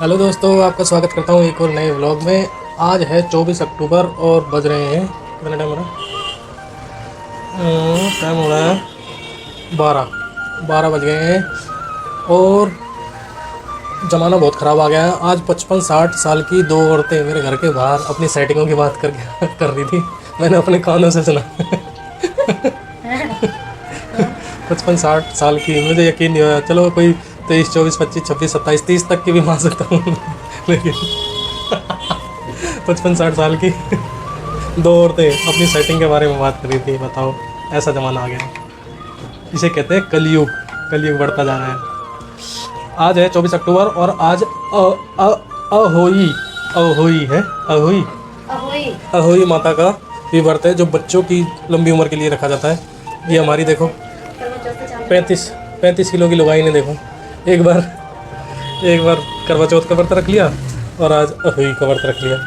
Hello दोस्तों, आपका स्वागत करता हूँ एक और नए व्लॉग में। आज है 24 अक्टूबर और बज रहे हैं, कितना टाइम हो रहा है? टाइम हो रहा है 12 बज गए हैं। और ज़माना बहुत ख़राब आ गया है। आज 55-60 साल की दो औरतें मेरे घर के बाहर अपनी सेटिंगों की बात करके कर रही थी। मैंने अपने कानों से सुना। 55-60 साल की, मुझे यकीन नहीं हुआ। चलो कोई 23, 24, 25, 26, 27, 30 तक की भी मान सकता हूँ। लेकिन 55-60 साल की दो औरतें अपनी सेटिंग के बारे में बात कर रही थी। बताओ, ऐसा ज़माना आ गया है। इसे कहते हैं कलयुग। कलयुग बढ़ता जा रहा है। आज है 24 अक्टूबर और आज अहोई अहोई है। अहोई अहोई अहोई माता का भी व्रत है, जो बच्चों की लंबी उम्र के लिए रखा जाता है। ये हमारी देखो 35 किलो की लुगाई ने देखो, एक बार करवा चौथ का व्रत रख लिया और आज अहोई का व्रत रख लिया।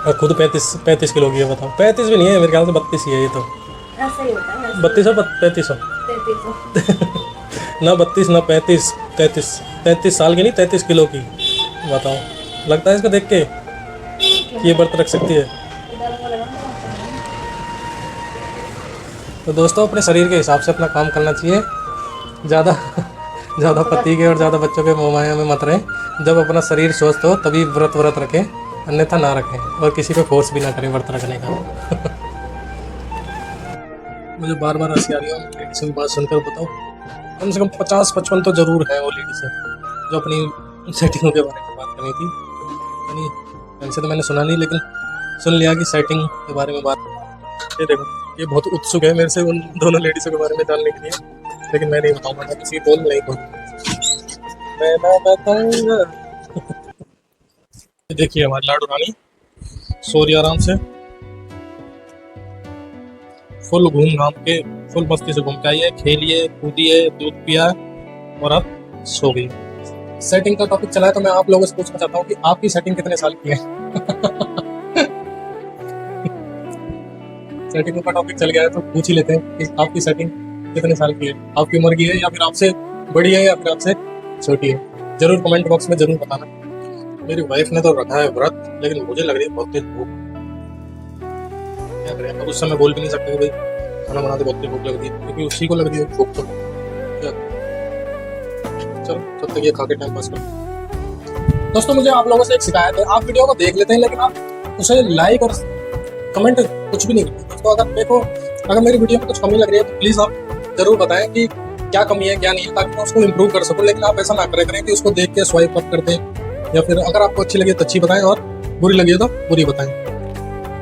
और खुद 35 किलो की है। बताओ, 35 भी नहीं है, मेरे ख्याल से 32 ही है ये तो। ऐसा ही होता है। 32 हो 35 हो? 33 ना 32 ना 35, 33 साल की नहीं, 33 किलो की। बताओ, लगता है इसको देख के कि ये व्रत रख सकती है? तो दोस्तों, अपने शरीर के हिसाब से अपना काम करना चाहिए। ज़्यादा ज़्यादा पति के और ज़्यादा बच्चों के मोहमाया में मत रहें। जब अपना शरीर स्वस्थ हो तभी व्रत रखें, अन्यथा ना रखें। और किसी को फोर्स भी ना करें व्रत रखने का। मुझे बार बार हंसी आ रही है लेडीज की बात सुनकर। बताओ, कम से कम 50-55 तो जरूर है वो लेडीज जो अपनी सेटिंगों के बारे में बात करनी थी। यानी वैसे तो मैंने सुना नहीं, लेकिन सुन लिया कि सेटिंग के बारे में बात। ये देखो, ये बहुत उत्सुक है मेरे से उन दोनों लेडीज़ों के बारे में जानने के लिए, लेकिन मैं नहीं बताऊंगा। मैं किसी बोल नहीं बोलूँगा, मैं ना बताऊंगा। देखिए हमारी लाडू रानी सो रही आराम से, फुल घूम घाम के, फुल मस्ती से घूम के आई है, खेलिए कूदिए, दूध पिया और अब सो गई। सेटिंग का टॉपिक चला है तो मैं आप लोगों से पूछना चाहता हूँ कि आपकी सेटिंग कितने साल की है? सेटिंग का टॉपिक चल गया है तो पूछ ही लेते हैं कि आपकी सेटिंग कितने साल की है, आपकी उम्र की है, या फिर आपसे बड़ी है या फिर आपसे छोटी है। जरूर कमेंट बॉक्स में जरूर बताना। मेरी वाइफ ने तो रखा है व्रत, लेकिन मुझे लग रही है बहुत तेज भूख। क्या करें, अब उस समय बोल भी नहीं सकते कि भाई खाना बनाते बहुत तेज भूख लग रही है, क्योंकि उसी को लग रही है भूख। तो क्या, चलो तब तक ये खा के टाइम पास करो। दोस्तों, मुझे आप लोगों से एक शिकायत है। आप वीडियो को देख लेते हैं लेकिन आप उसे लाइक और कमेंट कुछ भी नहीं करते। दोस्तों, अगर मेरी वीडियो में कुछ कमी लग रही है तो प्लीज़ आप जरूर बताएं कि क्या कमी है क्या नहीं है, ताकि मैं उसको इम्प्रूव कर सकूं। लेकिन आप ऐसा ना करें कि उसको देख के स्वाइप अप कर दें, या फिर अगर आपको अच्छी लगी तो अच्छी बताएं और बुरी लगी तो बुरी बताएं।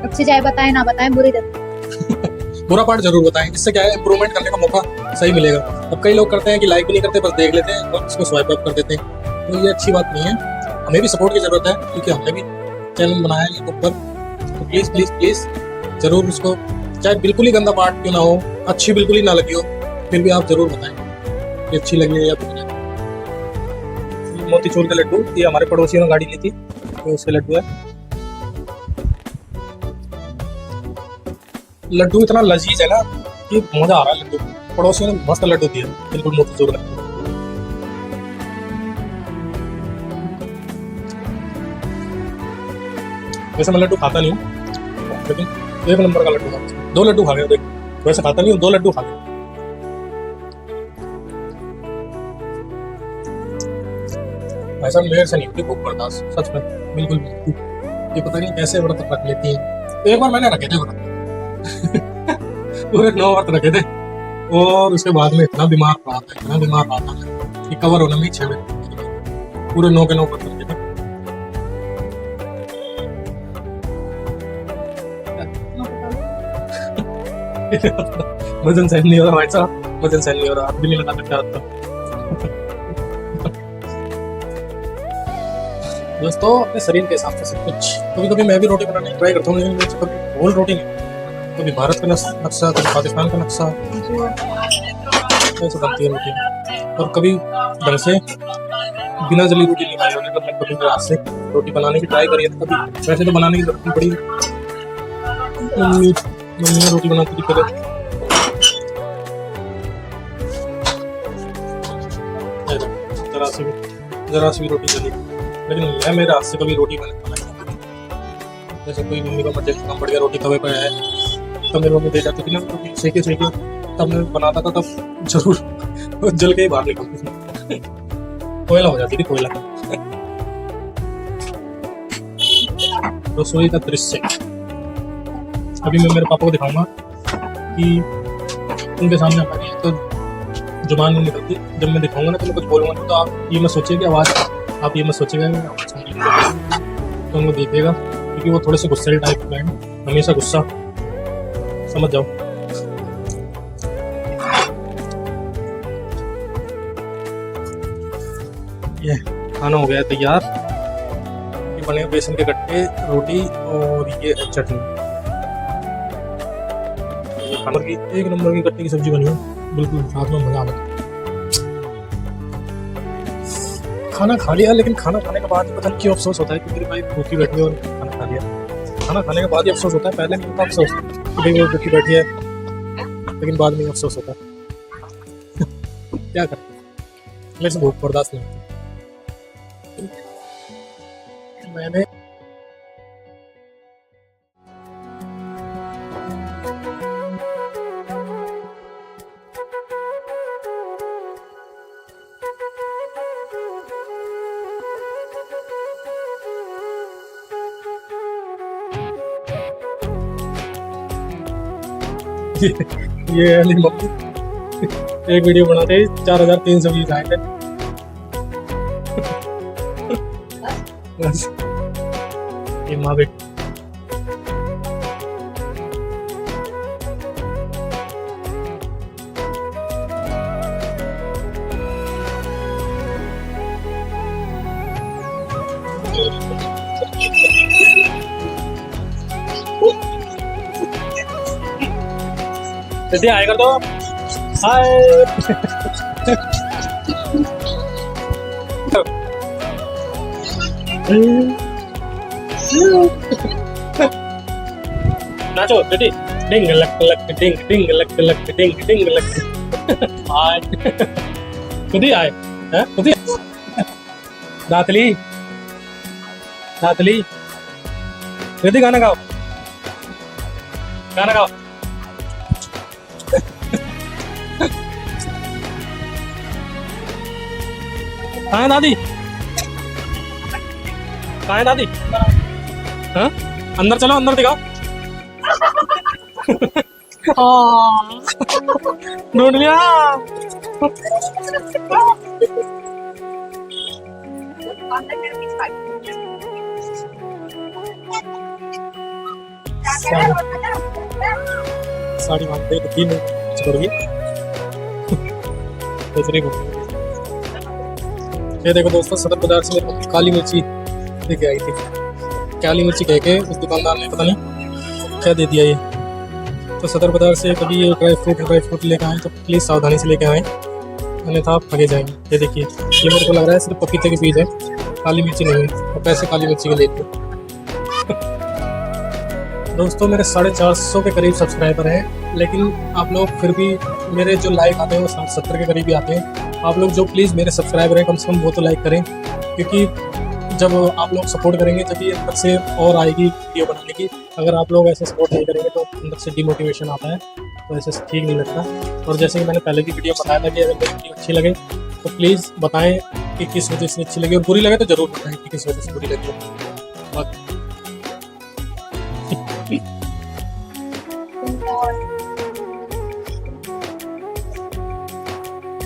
अच्छी चाहे बताएं ना बताएं, बुरी बताएं। बुरा पार्ट जरूर बताएं, इससे क्या है, इंप्रूवमेंट करने का मौका सही मिलेगा। अब कई लोग करते हैं कि लाइक भी नहीं करते, बस देख लेते हैं और उसको स्वाइप अप कर देते हैं। तो ये अच्छी बात नहीं है। हमें भी सपोर्ट की जरूरत है, क्योंकि हमने भी चैनल बनाया है यूट्यूब पर। तो प्लीज़ प्लीज़ प्लीज़ जरूर उसको, चाहे बिल्कुल ही गंदा पार्ट क्यों ना हो, अच्छी बिल्कुल ही ना लगी हो, फिर भी आप जरूर बताएं कि अच्छी लगी है या बुरी। मोतीचूर के लड्डू, ये हमारे पड़ोसियों ने गाड़ी ली थी तो उसके लड्डू है। लड्डू इतना लजीज है ना कि मजा आ रहा है। लड्डू पड़ोसियों ने मस्त लड्डू दिया, बिल्कुल मोतीचूर लड्डू। वैसे मैं लड्डू खाता नहीं हूँ, लेकिन एक नंबर का लड्डू था। 2 लड्डू खा गया। देख, वैसे खाता नहीं हूँ, 2 लड्डू खा गया। भाई साहब, मेरे से नहीं होती भूख बर्दाश्त, सच में बिल्कुल भी। ये पता नहीं कैसे व्रत रख लेती है। एक बार मैंने रखे थे व्रत। पूरे 9 व्रत रखे थे और उसके बाद में इतना बीमार रहा था कि कवर होने में 6 महीने पूरे 9 के 9 व्रत रखे थे। वजन सहन नहीं हो रहा भाई साहब, वजन सहन नहीं हो रहा। हाथ भी नहीं लगा सकता हाथ तो। दोस्तों, अपने शरीर के हिसाब से सब कुछ। कभी कभी मैं भी रोटी बनाने की ट्राई करता हूँ, लेकिन मुझे कभी गोल रोटी नहीं, कभी भारत का नक्शा, कभी पाकिस्तान का नक्शा, ऐसे बनती है रोटी। और कभी ढंग से बिना जली रोटी नहीं खाई होगी। मैं कभी हाथ से रोटी बनाने की ट्राई करी है, कभी वैसे तो बनाने की जरूरत नहीं पड़ी। मम्मी रोटी बनाती थी पहले। जरा सी भी रोटी जली लेकिन मैं मेरे हाथ से कभी रोटी बनाना नहीं जानती। जैसे कोई मम्मी का मर्जी काम पड़ गया, रोटी तवे पर है, तब मेरी मम्मी दे जाती थी ना रोटी सेके सेके, तब मैं बनाता था, तब जरूर जल के ही बाहर निकलती थी। कोयला हो जाती थी, कोयला। रसोई का दृश्य अभी मैं मेरे पापा को दिखाऊंगा कि उनके सामने हमारी तो जुबान नहीं निकलती। जब मैं दिखाऊंगा ना तो मैं कुछ बोलूंगा तो आप ये मत सोचिए कि आवाज़, आप ये मत सोचिएगा कि आवाज़ सुन तो उनको देखिएगा, क्योंकि वो थोड़े से गुस्से टाइप के हैं, हमेशा गुस्सा, समझ जाओ। ये खाना हो गया तैयार, ये बने बेसन के गट्टे, रोटी और ये है चटनी। खाना की एक नंबर की गट्टे की सब्जी बनी है, बिल्कुल साथ में मजा आ गया। खाना खा लिया, लेकिन खाना खाने के बाद पता नहीं क्यों अफसोस होता है कि मेरी भाई भूखी बैठी है और खाना खा लिया। खाना खाने के बाद ही अफसोस होता है, पहले नहीं होता अफसोस कि भाई वो भूखी बैठी है, लेकिन बाद में अफसोस होता है। क्या करें, मेरे से भूख बर्दाश्त नहीं होती। मैंने ये वाली मम्मी एक वीडियो बनाते ही 4300 व्यूज आए थे। बस ये माँ बेटी जल्दी आए कर दो। हाय नाचो बेटी, डिंग लक लक डिंग डिंग लक लक डिंग डिंग लक। हाय खुद ही आए हैं, खुद ही। नातली नातली बेटी गाना गाओ, गाना गाओ। कहाँ है दादी, कहाँ है दादी? हाँ अंदर चलो, अंदर दिखाओ। ढूंढ लिया। साड़ी बांधते तो 3 मिनट करोगी। ये देखो दोस्तों, सदर बाजार से मेरे को काली मिर्ची लेके आई थी। काली मिर्ची कह के उस दुकानदार ने पता नहीं क्या दे दिया ये। तो सदर बाजार से कभी ये ड्राई फ्रूट लेके आए तो प्लीज़ सावधानी से लेके आए, अन्यथा आप ठगे जाएंगे। ये देखिए, ये मेरे को लग रहा है सिर्फ पपीते के बीज है, काली मिर्ची नहीं है, और पैसे काली मिर्ची के लेते। दोस्तों मेरे 450 के करीब सब्सक्राइबर हैं, लेकिन आप लोग फिर भी मेरे जो लाइक आते हैं वो 60-70 के करीब ही आते हैं। आप लोग जो प्लीज़ मेरे सब्सक्राइबर हैं, कम से कम वो तो लाइक करें, क्योंकि जब आप लोग सपोर्ट करेंगे तभी अंदर से और आएगी वीडियो बनाने की। अगर आप लोग ऐसे सपोर्ट नहीं करेंगे तो अंदर से डिमोटिवेशन आता है, तो ऐसे ठीक नहीं लगता। और जैसे कि मैंने पहले की वीडियो बताया था कि अगर मेरी वीडियो अच्छी लगे तो प्लीज़ बताएं कि किस वजह से अच्छी लगी, और बुरी लगे तो ज़रूर बताएं कि किस वजह से बुरी लगी।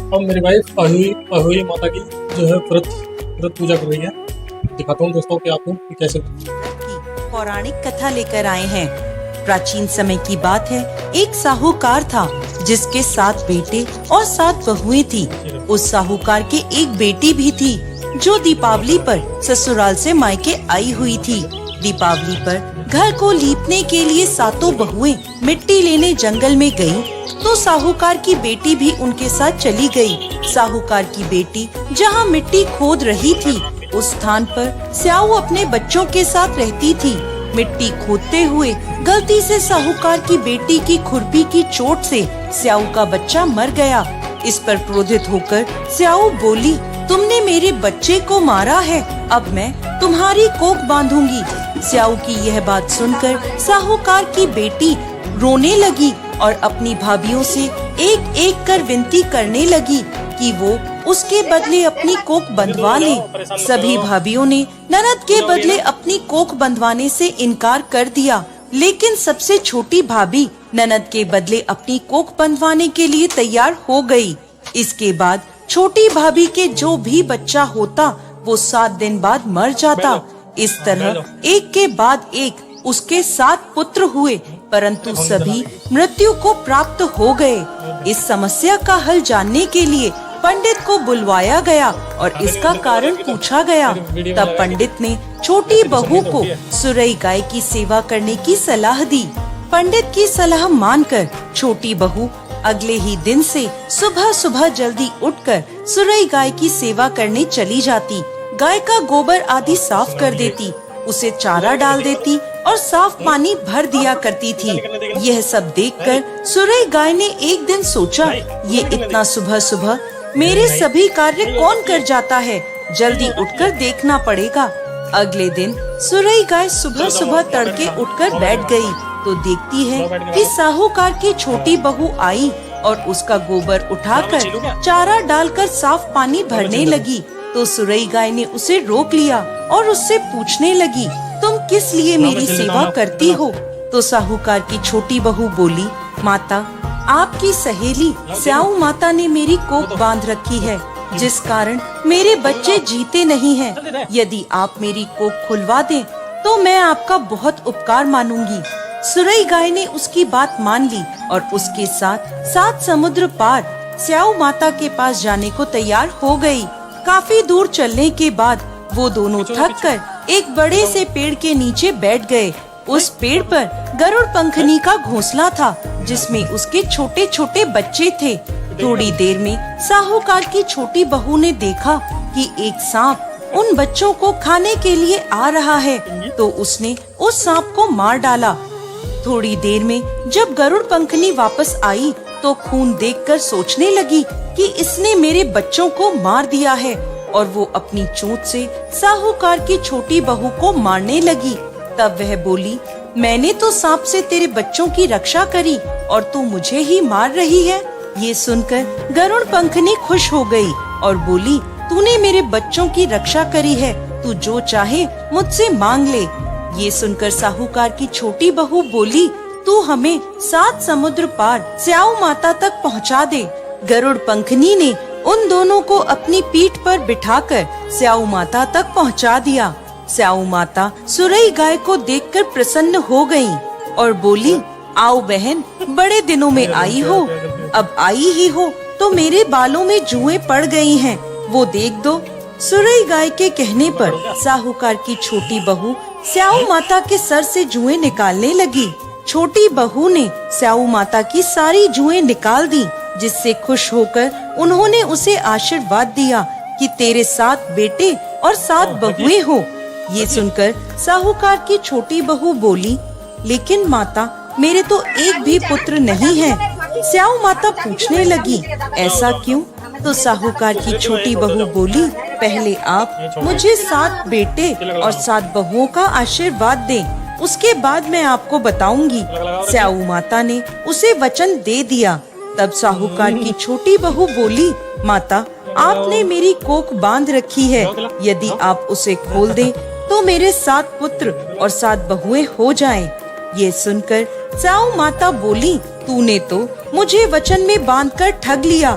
अब मेरी वाइफ अहुई माता की जो है व्रत पूजा कर रही है। दिखाता हूँ दोस्तों कि आपको कि कैसे पौराणिक कथा लेकर आए हैं। प्राचीन समय की बात है, एक साहूकार था जिसके 7 बेटे और 7 बहुएं थी। उस साहूकार के एक बेटी भी थी जो दीपावली पर ससुराल से मायके आई हुई थी। दीपावली पर घर को लीपने के लिए 7 बहुएं मिट्टी लेने जंगल में गईं, तो साहूकार की बेटी भी उनके साथ चली गई। साहूकार की बेटी जहां मिट्टी खोद रही थी, उस स्थान पर स्याऊ अपने बच्चों के साथ रहती थी। मिट्टी खोदते हुए गलती से साहूकार की बेटी की खुरपी की चोट से स्याऊ का बच्चा मर गया। इस पर क्रोधित होकर स्याऊ बोली, तुमने मेरे बच्चे को मारा है, अब मैं तुम्हारी कोख बांधूंगी। स्याऊ की यह बात सुनकर साहूकार की बेटी रोने लगी और अपनी भाभियों से एक एक कर विनती करने लगी कि वो उसके बदले अपनी कोख बंधवा ले। सभी भाभियों ने ननद के बदले अपनी कोख बंधवाने से इनकार कर दिया, लेकिन सबसे छोटी भाभी ननद के बदले अपनी कोख बंधवाने के लिए तैयार हो गई। इसके बाद छोटी भाभी के जो भी बच्चा होता वो 7 दिन बाद मर जाता। इस तरह एक के बाद एक उसके 7 पुत्र हुए, परंतु सभी मृत्यु को प्राप्त हो गए। इस समस्या का हल जानने के लिए पंडित को बुलवाया गया और इसका कारण पूछा गया। तब पंडित ने छोटी बहू को सुरई गाय की सेवा करने की सलाह दी। पंडित की सलाह मानकर छोटी बहू अगले ही दिन से सुबह सुबह जल्दी उठकर सुरई गाय की सेवा करने चली जाती। गाय का गोबर आदि साफ कर देती, उसे चारा डाल देती और साफ पानी भर दिया करती थी। यह सब देखकर सुरई गाय ने एक दिन सोचा, ये इतना सुबह सुबह मेरे सभी कार्य कौन कर जाता है, जल्दी उठकर देखना पड़ेगा। अगले दिन सुरई गाय सुबह सुबह तड़के उठकर बैठ गई तो देखती है कि साहूकार की छोटी बहू आई और उसका गोबर उठाकर चारा डालकर साफ पानी भरने लगी। तो सुरई गाय ने उसे रोक लिया और उससे पूछने लगी, तुम किस लिए मेरी सेवा करती हो? तो साहूकार की छोटी बहू बोली, माता, आपकी सहेली स्याऊ माता ने मेरी कोख बांध रखी है, जिस कारण मेरे बच्चे जीते नहीं हैं। यदि आप मेरी कोख खुलवा दें तो मैं आपका बहुत उपकार मानूंगी। सुरई गाय ने उसकी बात मान ली और उसके साथ 7 समुद्र पार स्याऊ माता के पास जाने को तैयार हो गई। काफी दूर चलने के बाद वो दोनों थक कर एक बड़े से पेड़ के नीचे बैठ गए। उस पेड़ पर गरुड़ पंखनी का घोंसला था, जिसमें उसके छोटे छोटे बच्चे थे। थोड़ी देर में साहूकार की छोटी बहू ने देखा कि एक सांप उन बच्चों को खाने के लिए आ रहा है, तो उसने उस सांप को मार डाला। थोड़ी देर में जब गरुड़ पंखनी वापस आई तो खून देखकर सोचने लगी कि इसने मेरे बच्चों को मार दिया है, और वो अपनी चोंच से साहूकार की छोटी बहू को मारने लगी। तब वह बोली, मैंने तो सांप से तेरे बच्चों की रक्षा करी और तू मुझे ही मार रही है। ये सुनकर गरुड़ पंखनी खुश हो गई और बोली, तूने मेरे बच्चों की रक्षा करी है, तू जो चाहे मुझसे मांग ले। ये सुनकर साहूकार की छोटी बहू बोली, तू हमें 7 समुद्र पार स्याऊ माता तक पहुंचा दे। गरुड़ पंखनी ने उन दोनों को अपनी पीठ पर बिठाकर स्याऊ माता तक पहुंचा दिया। स्याऊ माता सुरई गाय को देखकर प्रसन्न हो गयी और बोली, आओ बहन, बड़े दिनों में आई हो। अब आई ही हो तो मेरे बालों में जुएं पड़ गई हैं, वो देख दो। सुरई गाय के कहने पर साहूकार की छोटी बहू स्याऊ माता के सर से जुएं निकालने लगी। छोटी बहू ने स्याऊ माता की सारी जुएं निकाल दी, जिससे खुश होकर उन्होंने उसे आशीर्वाद दिया कि तेरे 7 बेटे और 7 बहुएं हो। ये सुनकर साहूकार की छोटी बहू बोली, लेकिन माता, मेरे तो एक भी पुत्र नहीं है। स्याऊ माता पूछने लगी, ऐसा क्यों? तो साहूकार की छोटी बहू बोली, पहले आप मुझे 7 बेटे और 7 बहुओं का आशीर्वाद दें, उसके बाद मैं आपको बताऊंगी। स्याऊ माता ने उसे वचन दे दिया। तब साहूकार की छोटी बहू बोली, माता, आपने मेरी कोख बांध रखी है, यदि आप उसे खोल दें तो मेरे 7 पुत्र और 7 बहुएं हो जाएं। ये सुनकर स्याऊ माता बोली, तूने तो मुझे वचन में बांधकर ठग लिया,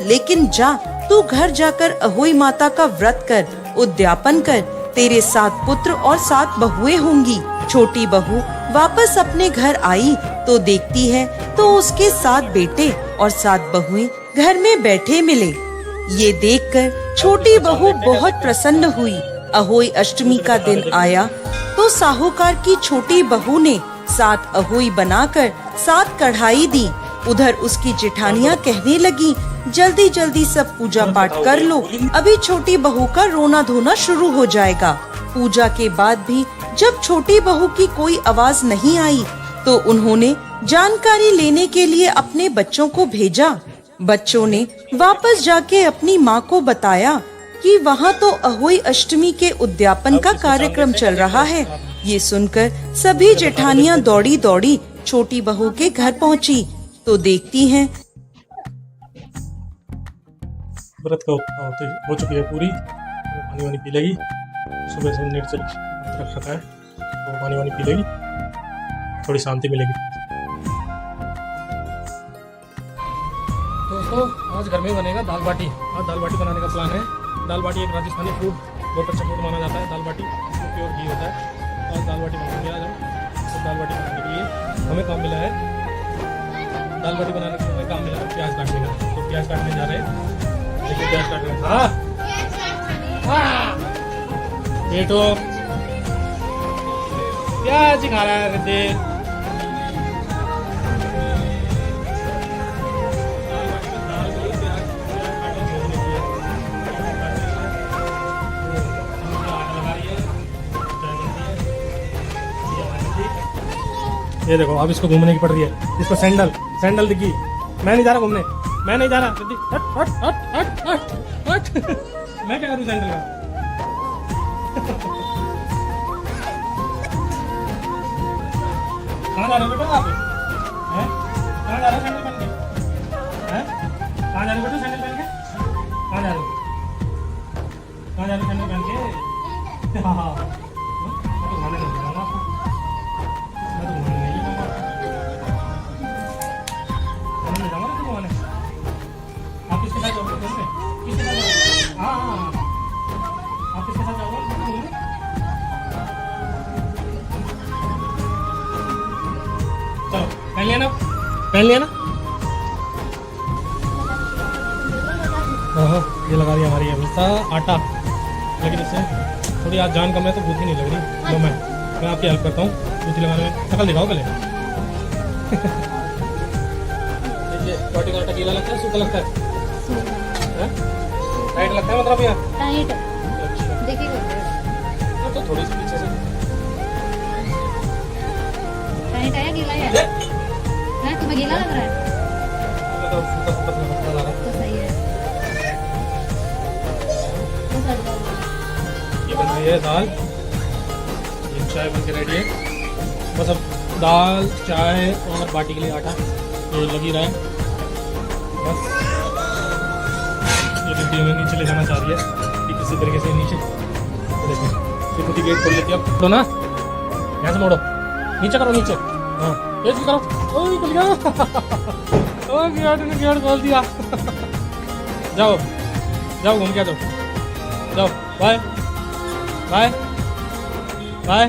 लेकिन जा, तू घर जाकर अहोई माता का व्रत कर, उद्यापन कर, तेरे 7 पुत्र और 7 बहुएं होंगी। छोटी बहू वापस अपने घर आई तो देखती है तो उसके 7 बेटे और 7 बहुएं घर में बैठे मिले। ये देखकर छोटी बहू बहुत प्रसन्न हुई। अहोई अष्टमी का दिन आया तो साहूकार की छोटी बहू ने 7 अहोई बनाकर 7 कढ़ाई दी। उधर उसकी जेठानियाँ कहने लगी, जल्दी जल्दी सब पूजा पाठ कर लो, अभी छोटी बहू का रोना धोना शुरू हो जाएगा। पूजा के बाद भी जब छोटी बहू की कोई आवाज नहीं आई तो उन्होंने जानकारी लेने के लिए अपने बच्चों को भेजा। बच्चों ने वापस जाके अपनी माँ को बताया कि वहाँ तो अहोई अष्टमी के उद्यापन का कार्यक्रम चल रहा है। ये सुनकर सभी जेठानियाँ दौड़ी दौड़ी छोटी बहू के घर पहुँची तो देखती हैं व्रत का हो चुकी है पूरी। वो पानी वानी पी लेगी, सुबह से निर्जल रख रखा है, वो पानी वानी पी लेगी, थोड़ी शांति मिलेगी। दोस्तों आज घर में बनेगा दाल बाटी। आज दाल बाटी बनाने का प्लान है। दाल बाटी एक राजस्थानी फूड, बहुत अच्छा फूड माना जाता है दाल बाटी, इसमें प्योर घी होता है। आज दाल बाटी बनाएंगे आज हम। तो दाल बाटी बनाने के लिए हमें काम मिला है, दाल बाटी बनाने के लिए हमें काम मिला है प्याज काटने का। तो प्याज काटने जा रहे हैं, देखिए प्याज काट रहे हैं। ये तो प्याज ही खा रहा है रिद्धि। ये देखो अब इसको घूमने की पड़ रही है, इसको सैंडल दिखी। मैं नहीं जा रहा घूमने, मैं नहीं जा रहा। हट हट हट हट हट हट। मैं क्या करूँ सैंडल का? कहाँ जा रहे हो बेटा आप? हैं? कहाँ जा रहे हो सैंडल पहन के? हैं? कहाँ जा रहे हो बेटा सैंडल पहन के? कहाँ जा रहे हो? कहाँ जा रहे हो सैंडल पहन के? हाँ हाँ, मैं तो घुमाने नहीं जाऊँगा आपको, मैं तो घुमाने नहीं जाऊँगा, मैं नहीं जाऊँगा ना घुमाने। आप किसके साथ जाओगे घूमने? किसके साथ जाओगे? हाँ हाँ हाँ, आप किसके साथ जाओगे घूमने? चलो पहन लिया ना, पहन लिया ना? हाँ ये लगा दिया हमारी हमेशा आटा, लेकिन इससे थोड़ी आज जान कम है तो बूथी नहीं लग रही। तो मैं आपकी हेल्प करता हूँ बूथी लगाने में। शक्ल दिखाओ पहले। देखिए बाटी का आटा गीला लगता है सूखा लगता है? टाइट लगता है मतलब यार? टाइट। अच्छा देखिए तो थोड़ी सी पीछे से टाइट है, गीला है? है तुम्हें गीला लग रहा है? तो सूखा सूखा सा लगता जा रहा है। तो सही है। तो कर दो। ये बन रही है दाल, ये चाय बन के रेडी है। बस अब दाल चाय और बाटी के लिए आटा ये लगी रहा है बस। ये रिद्धि हमें नीचे ले जाना चाह रही है कि किसी तरीके से नीचे। देखो ये खुद ही गेट खोल लेती है। अब तो ना यहाँ से मोड़ो, नीचे करो नीचे। हाँ ये करो। ओह खुल गया। ओह गेट ने गेट खोल दिया। जाओ जाओ घूम के आ जाओ, जाओ बाय बाय बाय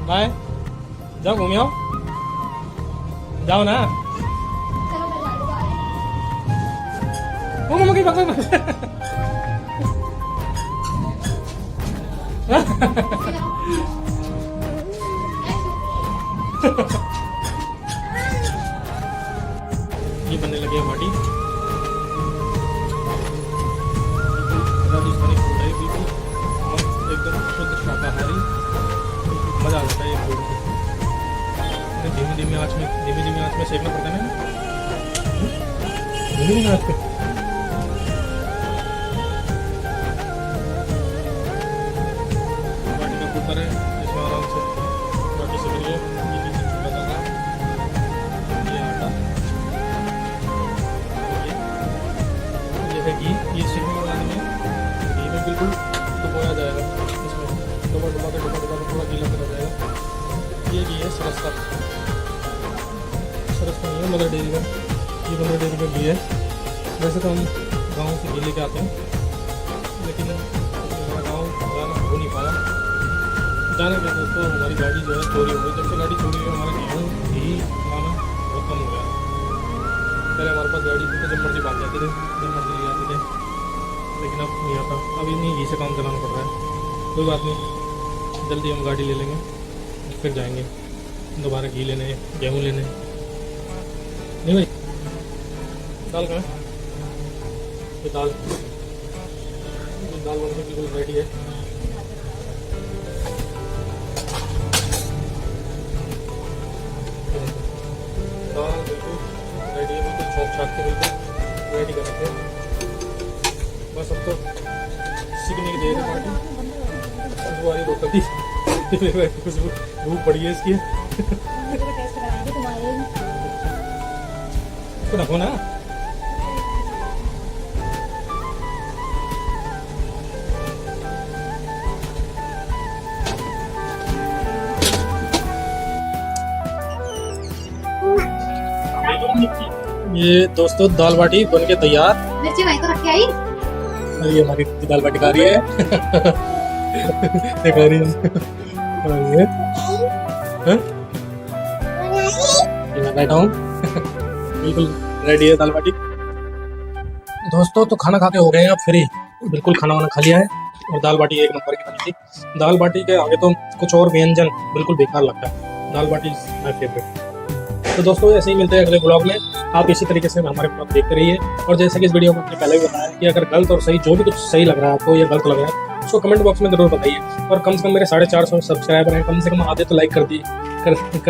बाय, जाओ घूम आओ, जाओ ना। मम्मी की पकड़। ये बनने लगे हैं बाटी। राजस्थानी फूड है बिल्कुल मस्त, एकदम शुद्ध शाकाहारी, मजा आ जाता है ये फूड को। धीमी धीमी आंच में सेकना पड़ता है ना, धीमी आंच पे। बाटी का कुकर है, इसमें आराम से बाटी सेक रही है। ये चीज़ चूल्हा लगा, ये आटा, ये है घी। ये सेकने के बाद में घी में बिल्कुल डुबोया जाएगा, इसमें डुबा के पूरा गीला करा जाएगा। ये घी है सरस का नहीं है, मदर डेयरी का। ये मदर डेयरी का घी है। वैसे तो हम गाँव से घी लेके आते हैं, लेकिन हमारा गाँव जाना हो नहीं पाया। जाने के दोस्तों हमारी गाड़ी जो है चोरी हो गई। जब से गाड़ी चोरी हुई हमारा घी लाना बहुत कम हो गया। पहले हमारे पास गाड़ी थी तो जब मर्जी भाग जाते थे, जब मर्जी ले जाते थे, लेकिन अब नहीं आता। अब इन्हीं घी से काम चलाना पड़ रहा है। कोई बात नहीं, जल्दी हम गाड़ी ले लेंगे, फिर जाएंगे दोबारा घी लेने, गेहूँ लेने। नहीं भाई दाल कहाँ है? ये दाल बनने की बिल्कुल रेडी है। दाल बिल्कुल रेडी है, बिल्कुल छौंक छाक के बिल्कुल रेडी कर रखे हैं। बस अब तो इतनी खुशबू भूख पड़ी है इसकी। टेस्ट कराएंगे तुम्हारे। इसको रखो ना। ये दोस्तों दाल बाटी बन के तैयार। मिर्ची वहीं तो रख के आई। और ये हमारी दाल बाटी खा रही है। ये खा रही है। और ये हाँ? ये मैं बैठा हूँ। बिल्कुल रेडी है दाल बाटी। दोस्तों तो खाना खा के हो गए हैं अब फ्री। बिल्कुल खाना वाना खा लिया है और दाल बाटी एक नंबर की बनी थी। दाल बाटी के आगे तो कुछ और व्यंजन बिल्कुल बेकार लगता है। दाल बाटी माय फेवरेट। तो दोस्तों ऐसे ही मिलते हैं अगले ब्लॉग में। आप इसी तरीके से हमारे ब्लॉग देखते रहिए। और जैसे कि इस वीडियो में आपने पहले भी बताया कि अगर गलत और सही जो भी कुछ सही लग रहा है आपको या गलत लग रहा है उसको कमेंट बॉक्स में जरूर बताइए। और कम से कम मेरे 450 सब्सक्राइबर हैं, कम से कम आधे तो लाइक कर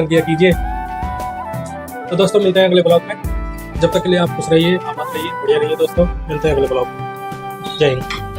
दिया कीजिए। तो दोस्तों मिलते हैं अगले ब्लॉग में। जब तक के लिए आप खुश रहिए, आबाद रहिए, बढ़िया रहिए दोस्तों। मिलते हैं अगले ब्लॉग में। जय हिंद।